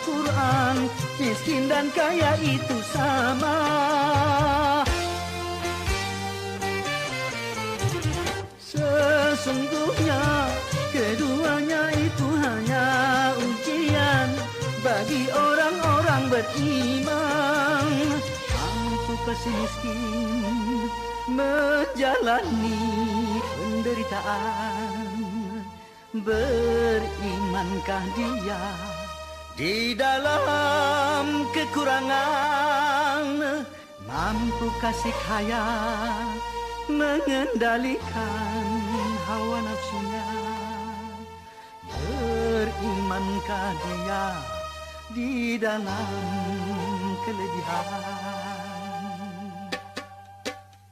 Al-Quran, miskin dan kaya itu sama. Sesungguhnya keduanya itu hanya ujian bagi orang-orang beriman. Mampukah si miskin menjalani penderitaan? Berimankah dia di dalam kekurangan? Mampukah si kaya mengendalikan hawa nafsunya? Berimankah dia di dalam kelebihan?